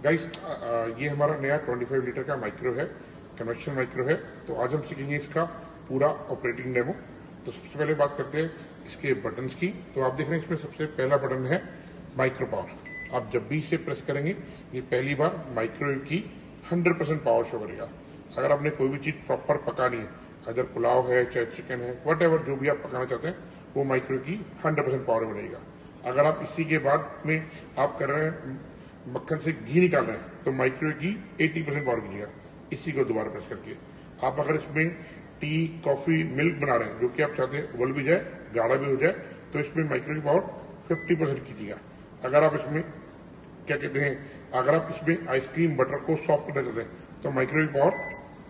Guys, ये हमारा नया 25 लीटर का माइक्रो है, कन्वेक्शन माइक्रो है। तो आज हम सीखेंगे इसका पूरा ऑपरेटिंग डेमो। तो सबसे पहले बात करते हैं इसके बटन्स की। तो आप देख रहे हैं इसमें सबसे पहला बटन है माइक्रो पावर। आप जब भी इसे प्रेस करेंगे ये पहली बार माइक्रोवेव की 100% पावर शो करेगा। अगर आपने कोई भी चीज प्रॉपर पकानी है, अगर पुलाव है चाहे चिकन है, वट एवर जो भी आप पकाना चाहते हैं, वो माइक्रोवेव की 100% पावर बनेगा। अगर आप इसी के बाद में आप कर रहे हैं मक्खन से घी निकाल रहे हैं तो माइक्रोवेव की 80% पावर कीजिएगा इसी को दोबारा प्रेस करके। आप अगर इसमें टी कॉफी मिल्क बना रहे हैं जो कि आप चाहते हैं उबल भी जाए गाढ़ा भी हो जाए, तो इसमें माइक्रोवेव की पावर 50% कीजिएगा। अगर आप इसमें क्या कहते हैं, अगर आप इसमें आइसक्रीम बटर को सॉफ्ट करना चाहते हैं तो माइक्रोवेव पावर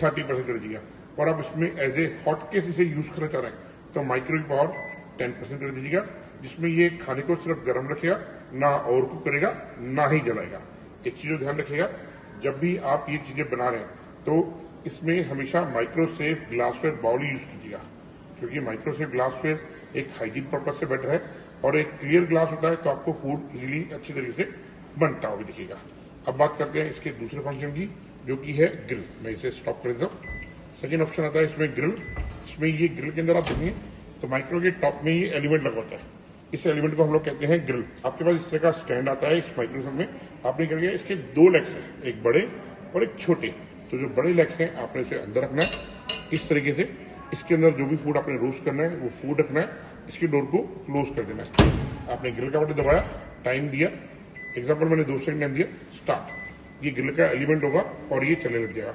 30% कर दीजिएगा। और आप इसमें एज ए हॉट केस इसे यूज करना चाह रहे हैं तो माइक्रोवेव पावर 10% कर दीजिएगा, जिसमें ये खाने को सिर्फ गर्म रखेगा, ना ओवर कुक करेगा ना ही जलाएगा। एक चीज ध्यान रखिएगा, जब भी आप ये चीजें बना रहे हैं तो इसमें हमेशा माइक्रोसेफ ग्लासवेयर बाउल यूज कीजिएगा, क्योंकि माइक्रोसेफ ग्लासवेयर एक हाइजीन पर्पज से बेटर है और एक क्लियर ग्लास होता है तो आपको फूड इजीली अच्छी तरीके से बनता हुआ भी दिखेगा। अब बात करते हैं इसके दूसरे फंक्शन की, जो कि है ग्रिल। मैं इसे स्टॉप कर देता हूँ। सेकेंड ऑप्शन आता है इसमें ग्रिल। इसमें ये ग्रिल के अंदर आप देखेंगे तो माइक्रो के टॉप में ये एलिमेंट लगा होता है। इस एलिमेंट को हम लोग कहते हैं ग्रिल। आपके पास इस तरह का स्टैंड आता है इस माइक्रोफोन में। आपने क्या किया, इसके दो लेग्स हैं, एक बड़े और एक छोटे। तो जो बड़े लेग्स हैं आपने इसे अंदर रखना है इस तरीके से। इसके अंदर जो भी फूड आपने रोस्ट करना है वो फूड रखना है। इसकी डोर को क्लोज कर देना है। आपने ग्रिल का बटन दबाया, टाइम दिया, एग्जाम्पल मैंने 2 सेकंड टाइम दिया, स्टार्ट। ये ग्रिल का एलिमेंट होगा और ये चलने लग जाएगा।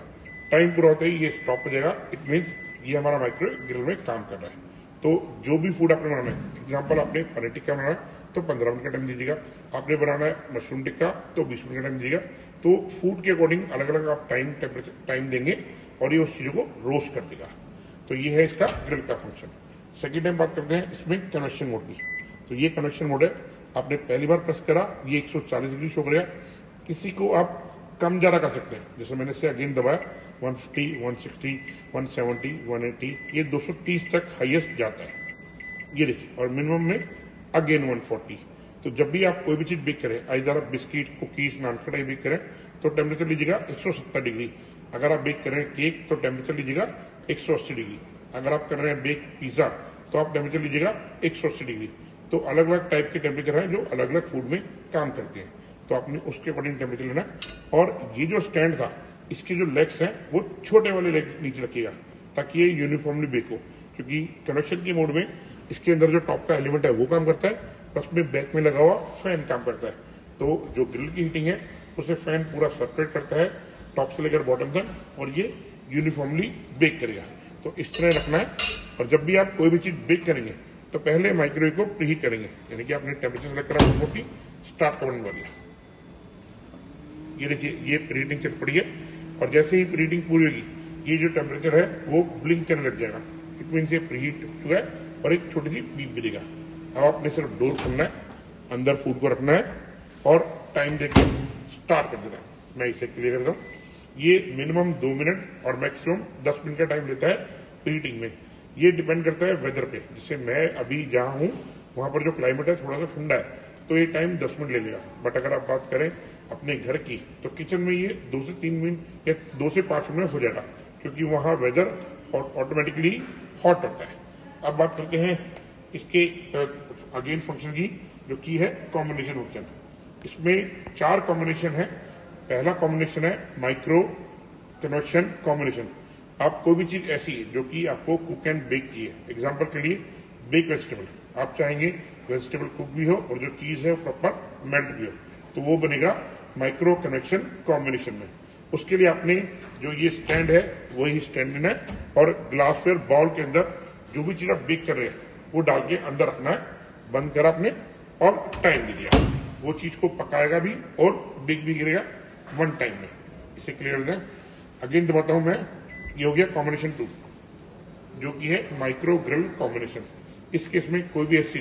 टाइम पूरा होता ही ये स्टॉप हो जाएगा। इट मीन्स ये हमारा माइक्रोवेव ग्रिल में काम कर रहा है। तो जो भी फूड आपने बनाना है, एग्जाम्पल आपने पनीर टिक्का बनाना है तो 15 मिनट का टाइम दीजिएगा। आपने बनाना है मशरूम टिक्का तो 20 मिनट का टाइम दीजिएगा। तो फूड के अकॉर्डिंग अलग अलग आप टाइम देंगे और ये उस चीजों को रोस्ट कर देगा। तो ये है इसका ग्रिल का फंक्शन। सेकेंड टाइम बात करते हैं इसमें कन्वेक्शन मोड की। तो ये कन्वेक्शन मोड है। आपने पहली बार प्रेस करा, ये 140 डिग्री शो करेगा। किसी को आप कम ज्यादा कर सकते हैं, जैसे मैंने इसे अगेन दबाया 150, 160, 170, 180, ये 230 तक हाईएस्ट जाता है। ये देखिए, और मिनिमम में अगेन 140। तो जब भी आप कोई भी चीज बेक करें, इधर आप बिस्किट कुकीज नानखटाई बेक करें तो टेम्परेचर लीजिएगा 170 डिग्री। अगर आप बेक कर रहे हैं केक तो टेम्परेचर लीजिएगा 180 डिग्री। अगर आप कर रहे हैं बेक पिज्जा तो आप टेम्परेचर लीजिएगा 180 डिग्री। तो अलग अलग टाइप के टेम्परेचर है जो अलग अलग फूड में काम करते हैं, तो आपने उसके अकॉर्डिंग टेम्परेचर लेना। और ये जो स्टैंड था, इसके जो लेग्स हैं वो छोटे वाले लेग्स नीचे रखिएगा ताकि ये यूनिफॉर्मली बेक हो, क्योंकि कन्वेक्शन के मोड में इसके अंदर जो टॉप का एलिमेंट है वो काम करता है, प्लस में बैक में लगा हुआ फैन काम करता है। तो जो ग्रिल की हीटिंग है उसे फैन पूरा सर्कुलेट करता है टॉप से लेकर बॉटम तक, और ये यूनिफॉर्मली बेक करेगा। तो इस तरह रखना है। और जब भी आप कोई भी चीज बेक करेंगे तो पहले माइक्रोवेव को प्रीहीट करेंगे, यानी कि आपने टेम्परेचर सेलेक्ट करा 140, स्टार्ट का बटन दबा दिया। ये देखिए, ये प्रीहीटिंग चल पड़ी है और जैसे ही प्रीहीटिंग पूरी होगी ये जो टेम्परेचर है वो ब्लिंक करने लग जाएगा। इट मीन ये प्रीहीट हो चुका है और एक छोटी सी बीप भी देगा। अब आपने सिर्फ डोर खोलना है, अंदर फूड को रखना है और टाइम देकर स्टार्ट कर देना है। मैं इसे क्लियर करता हूँ। ये मिनिमम 2 मिनट और मैक्सिमम 10 मिनट का टाइम लेता है प्रीहीटिंग में। ये डिपेंड करता है वेदर पे। जैसे मैं अभी जहां हूं वहां पर जो क्लाइमेट है थोड़ा सा ठंडा है तो ये टाइम 10 मिनट ले लेगा। बट अगर आप बात करें अपने घर की तो किचन में ये 2 से 3 मिनट या 2 से 5 मिनट हो जाएगा, क्योंकि वहां वेदर ऑटोमेटिकली हॉट होता है। अब बात करते हैं इसके अगेन फंक्शन की, जो की है कॉम्बिनेशन फंक्शन। इसमें 4 कॉम्बिनेशन है। पहला कॉम्बिनेशन है माइक्रो कन्वेक्शन कॉम्बिनेशन। आप कोई भी चीज ऐसी है जो कि आपको कुक एंड बेक की है, एग्जाम्पल के लिए बेक वेजिटेबल, आप चाहेंगे वेजिटेबल कुक भी हो और जो चीज है वो प्रॉपर मेल्ट भी हो, तो वो बनेगा माइक्रो कन्वेक्शन कॉम्बिनेशन में। उसके लिए आपने जो ये स्टैंड है वही स्टैंड लेना है और ग्लासवेयर बाउल के अंदर जो भी चीज आप बेक कर रहे हैं वो डाल के अंदर रखना है, बंद करा आपने और टाइम दे दिया। वो चीज को पकाएगा भी और बेक भी करेगा 1 टाइम में। इसे क्लियर दें। अगेन दबाता हूं मैं। ये हो गया कॉम्बिनेशन 2, जो कि है माइक्रो ग्रिल कॉम्बिनेशन। इस केस में कोई भी ऐसी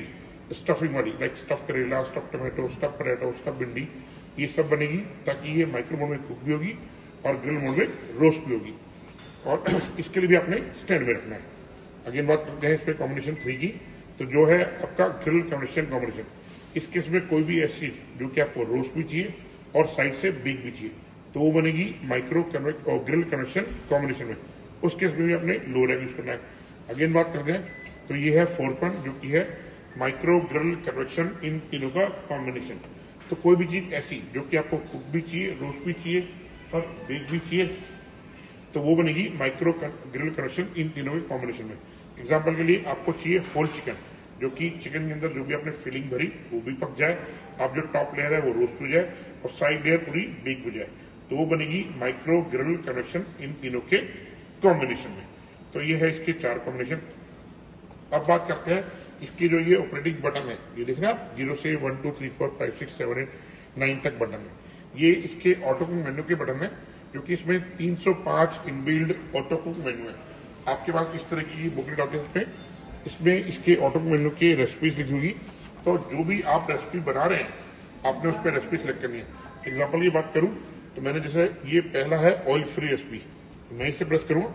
स्टफिंग वाली, लाइक स्टफ करेला, stuff tomato, stuff potato, stuff भिंडी, ये सब बनेगी ताकि ये माइक्रो मोड में कुक भी होगी और ग्रिल मोड में रोस्ट भी होगी। और इसके लिए भी आपने स्टैंड में रखना है। अगेन बात करते हैं इस पे कॉम्बिनेशन 3 की। तो जो है आपका ग्रिल कॉम्बिनेशन कॉम्बिनेशन, इस केस में कोई भी ऐसी जो कि आपको रोस्ट भी चाहिए और साइड से बिग भी चाहिए तो वो बनेगी माइक्रो और ग्रिल कनेक्शन कॉम्बिनेशन में। उस केस में भी आपने लो रैक यूज करना है। अगेन बात करते हैं तो ये है 4th वन जो कि है माइक्रो ग्रिल कन्वेक्शन, इन तीनों का कॉम्बिनेशन। तो कोई भी चीज ऐसी जो कि आपको कुक भी चाहिए, रोस्ट भी चाहिए और बेक भी चाहिए तो वो बनेगी माइक्रो ग्रिल कनेक्शन इन तीनों के कॉम्बिनेशन में। एग्जाम्पल के लिए आपको चाहिए होल चिकन, जो कि चिकन के अंदर जो भी आपने फिलिंग भरी वो भी पक जाए, आप जो टॉप लेयर है वो रोस्ट हो जाए और साइड लेयर पूरी बेक हो जाए, तो वो बनेगी माइक्रो ग्रिल कनेक्शन इन तीनों के कॉम्बिनेशन में। तो ये है इसके 4 कॉम्बिनेशन। अब बात करते हैं इसके जो ये ऑपरेटिंग बटन है, ये देख रहे हैं आप 0 से 1 2 3 4 5 6 7 8 9 तक बटन है। ये इसके ऑटो कुक मेन्यू के बटन है, जो कि इसमें 305 इनबिल्ड ऑटो कुक मेन्यू है। आपके पास इस तरह की बुकलेट आती है, इसमें इसके ऑटो कुक मेन्यू की रेसिपीज लिखी होगी। तो जो भी आप रेसिपी बना रहे हैं आपने उस पर रेसिपी सिलेक्ट करनी है। एग्जाम्पल की बात करूं तो मैंने जैसे ये पहला है ऑयल फ्री रेसिपी, मैं इसे प्रेस करूंगा,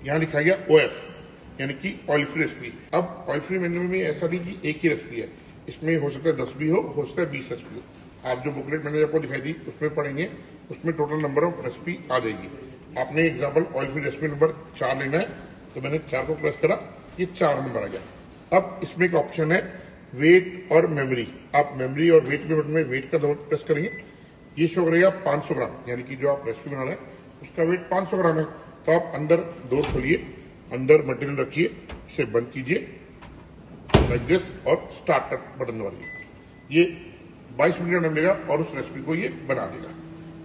यहां लिखा गया OF यानी कि ऑयल फ्री रेसिपी। अब ऑयल फ्री मेन्यू में ऐसा नहीं कि एक ही रेसिपी है, इसमें हो सकता है 10 भी हो सकता है 20 रेसिपी हो। आप जो बुकलेट मैंने आपको दिखाई दी उसमें पढ़ेंगे, उसमें टोटल नंबर ऑफ रेसिपी आ जाएगी। आपने example oil free recipe number 4 लेना है तो मैंने 4 को प्रेस करा, ये 4 नंबर आ गया। अब इसमें एक ऑप्शन है वेट और मेमोरी। आप मेमोरी और वेट के बटन में वेट का दबाव प्रेस करेंगे, ये शो करेगा 500 ग्राम, यानी कि जो आप रेसिपी बना रहे हैं उसका वेट 500 ग्राम है। तो आप अंदर डोर खोलिए, अंदर मटेरियल रखिए, इसे बंद कीजिए लाइक दिस और स्टार्ट कर बटन दबाइए। ये 22 मिनट का टाइम लेगा और उस रेसिपी को ये बना देगा।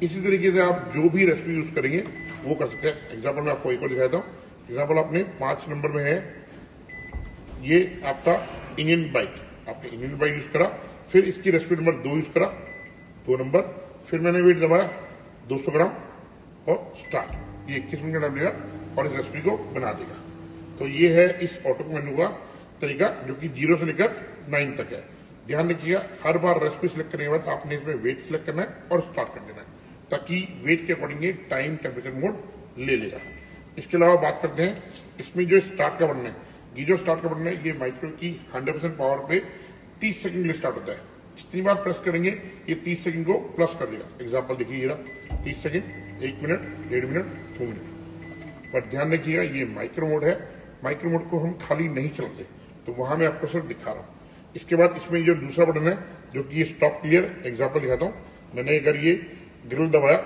इसी तरीके से आप जो भी रेसिपी यूज करेंगे वो कर सकते हैं। एग्जाम्पल मैं आपको एक और दिखाता हूँ। एग्जाम्पल आपने 5 नंबर में है ये आपका इंडियन बाइट, आपने इंडियन बाइट यूज करा, फिर इसकी रेसिपी नंबर 2 यूज करा, 2 नंबर, फिर मैंने वेट दबाया 200 ग्राम और स्टार्ट। ये 21 मिनट का टाइम लेगा और इस रेसिपी को बना देगा। तो ये है इस ऑटो मेन्यू का तरीका, जो कि 0 से लेकर 9 तक है। ध्यान रखिएगा, हर बार रेसिपी सिलेक्ट करने के बाद आपने इसमें वेट सिलेक्ट करना है और स्टार्ट कर देना है, ताकि वेट के अकॉर्डिंग ये टाइम टेम्परेचर मोड ले लेगा। इसके अलावा बात करते हैं इसमें जो स्टार्ट का बटन है, ये जो स्टार्ट का बटन है ये माइक्रो की 100% पावर पे 30 सेकंड के लिए स्टार्ट होता है। जितनी बार प्रेस करेंगे ये 30 सेकंड को प्लस कर देगा। एग्जाम्पल देखिए, ये 30 सेकंड, 1 मिनट, 1.5 मिनट, 2 मिनट। पर ध्यान रखिएगा ये माइक्रो मोड है, माइक्रो मोड को हम खाली नहीं चलाते, तो वहां मैं आपको सिर्फ दिखा रहा हूं। इसके बाद इसमें जो दूसरा बटन है जो कि स्टॉप क्लियर, एग्जाम्पल दिखाता हूं। मैंने अगर ये ग्रिल दबाया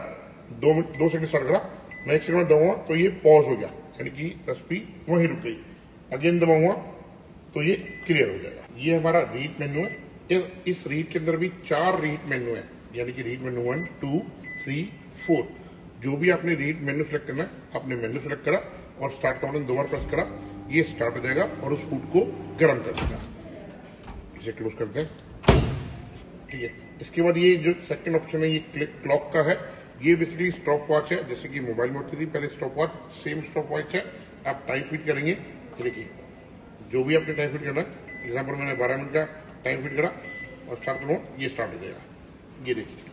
2 सेकंड स्टार्ट करा, मैं 1 सेकंड दबाऊंगा तो ये पॉज हो गया, यानी कि रेसिपी वहीं रुक गई। अगेन दबाऊंगा तो ये क्लियर हो जाएगा। ये हमारा रीड मेन्यू है। इस रीड के अंदर भी 4 रीड मेन्यू है, यानी कि रीड मेन्यू 1 2 3 4। जो भी आपने रीड मेन्यू सेलेक्ट करना है, आपने मेन्यू सेलेक्ट करा और स्टार्ट का बटन 2 बार प्रेस करा, ये स्टार्ट हो जाएगा और उस फूड को गर्म कर देगा। इसे क्लोज करते हैं, ठीक है। इसके बाद ये जो सेकंड ऑप्शन है ये क्लॉक का है। ये बेसिकली स्टॉप वॉच है, जैसे कि मोबाइल में होती थी पहले stop watch, same stop watch है। आप टाइम फिट करेंगे, देखिए जो भी आपने टाइम फिट करना है, एग्जाम्पल मैंने 12 मिनट का टाइम फिट करा और स्टार्ट करूँ, ये स्टार्ट हो जाएगा। ये देखिए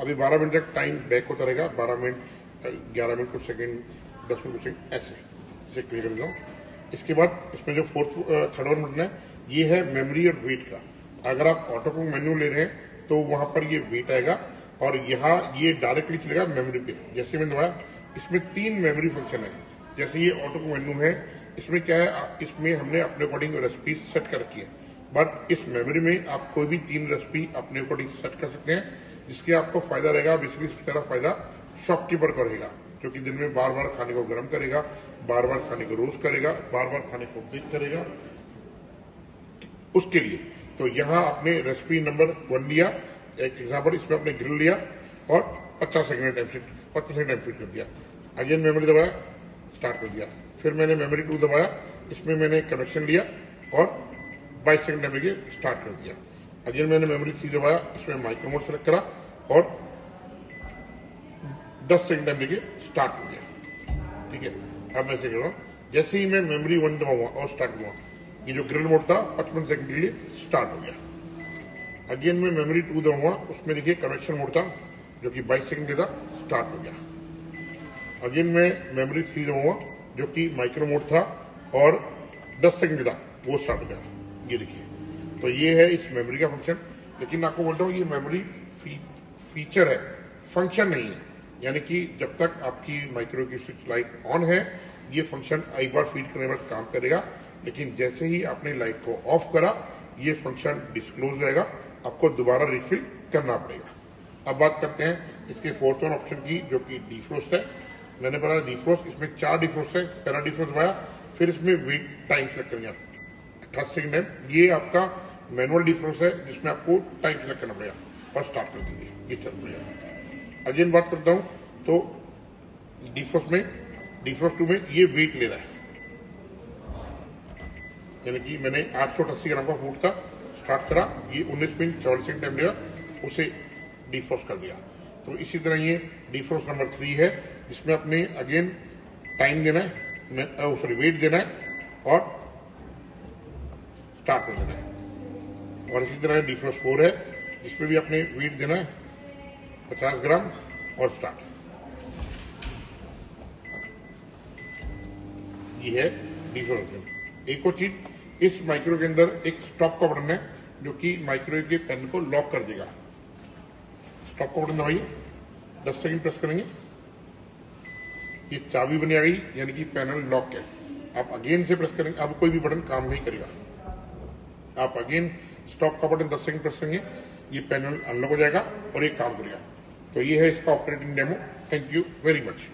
अभी 12 मिनट तक टाइम बैक होता रहेगा, 12 मिनट 11 मिनट कुछ सेकंड, 10 मिनट कुछ सेकंड, ऐसे इसे क्लियर कर दूँ। इसके बाद इसमें जो थर्ड बटन है ये है मेमोरी और वेट का। अगर आप ऑटो कुक मेन्यू ले रहे हैं तो वहां पर ये वेट आएगा और यहाँ ये डायरेक्टली चलेगा मेमोरी पे। जैसे मैंने बताया इसमें 3 मेमोरी फंक्शन है। जैसे ये ऑटो कुक मेन्यू है, इसमें क्या है, इसमें हमने अपने अकॉर्डिंग रेसिपी सेट कर रखी है, बट इस मेमोरी में आप कोई भी 3 रेसिपी अपने अकॉर्डिंग सेट कर सकते हैं, जिसके आपको फायदा रहेगा। बेसिकली सबसे पहला फायदा शॉपकीपर को रहेगा, जो कि दिन में बार बार खाने को गर्म करेगा, बार बार खाने को रोस्ट करेगा, बार बार खाने को बेक करेगा, उसके लिए। तो यहाँ आपने रेसिपी नंबर 1 लिया, एक एग्जाम्पल इसमें आपने ग्रिल लिया और 50 सेकंड टाइम फिट कर दिया। अगेन मेमोरी दबाया, स्टार्ट कर दिया। फिर मैंने मेमोरी 2 दबाया, इसमें मैंने कनेक्शन लिया और 22 सेकंड टाइम लेके स्टार्ट कर दिया। अगेन मैंने मेमोरी 3 दबाया, इसमें माइक्रो मोड सेलेक्ट करा और 10 सेकंड टाइम लेके स्टार्ट कर दिया, ठीक है। अब मैं ऐसे कर रहा हूँ, जैसे ही मैं मेमोरी 1 दबाऊंगा और स्टार्ट करूंगा, ये जो ग्रिल मोड था 55 सेकंड के लिए स्टार्ट हो गया। अगेन मैं मेमोरी 2 दबाऊंगा, उसमें देखिए कनेक्शन मोड था जो कि 22 सेकंड के था, स्टार्ट हो गया। अगेन मैं मेमोरी 3 दबाऊंगा जो कि माइक्रो मोड था और 10 सेकंड का था, वो स्टार्ट हो गया। ये देखिए, तो ये है इस मेमोरी का फंक्शन। लेकिन आपको बोलता हूँ ये मेमोरी फीचर है, फंक्शन नहीं है। यानी कि जब तक आपकी माइक्रो की स्विच लाइट ऑन है ये फंक्शन एक बार फीड करने पर काम करेगा, लेकिन जैसे ही आपने लाइट को ऑफ करा ये फंक्शन डिस्क्लोज हो जाएगा, आपको दोबारा रिफिल करना पड़ेगा। अब बात करते हैं इसके फोर्थ वन ऑप्शन की, जो कि डिफ्रोस्ट है। मैंने बताया डिफ्रोस्ट, इसमें 4 डिफ्रोस्ट है। पहला डिफ्रोस्ट दबाया, फिर इसमें वेट टाइम सेलेक्ट करेंगे 28 सेकंड है। ये आपका मैनुअल डिफ्रोस्ट है जिसमें आपको टाइम सेलेक्ट करना पड़ेगा और स्टार्ट कर देंगे, ये चल पड़ेगा। अगेन बात करता हूं तो डिफ्रोस्ट 2 में ये वेट ले रहा है, यानी कि मैंने 888 ग्राम का फूड था, स्टार्ट करा, ये 19 मिनट 40 सेकंड टाइम लेगा, उसे डिफ्रोस्ट कर दिया। तो इसी तरह ये डिफ्रोस्ट नंबर 3 है जिसमें अपने अगेन टाइम देना है, वेट देना है और स्टार्ट कर देना है। और इसी तरह डिफ्रोस्ट 4 है जिसमें भी अपने वेट देना है 50 ग्राम और स्टार्ट। ये है डिफ्रोस्ट। एक और चीज, इस माइक्रो के अंदर एक स्टॉप का बटन है जो कि माइक्रोवेव के पैनल को लॉक कर देगा। स्टॉप का बटन दबाइए, 10 सेकंड प्रेस करेंगे, ये चाबी बनी आ गई, यानी कि पैनल लॉक है। आप अगेन से प्रेस करेंगे, अब कोई भी बटन काम नहीं करेगा। आप अगेन स्टॉप का बटन 10 सेकंड प्रेस करेंगे, ये पैनल अनलॉक हो जाएगा और ये काम करेगा। तो ये है इसका operating demo. Thank you very much.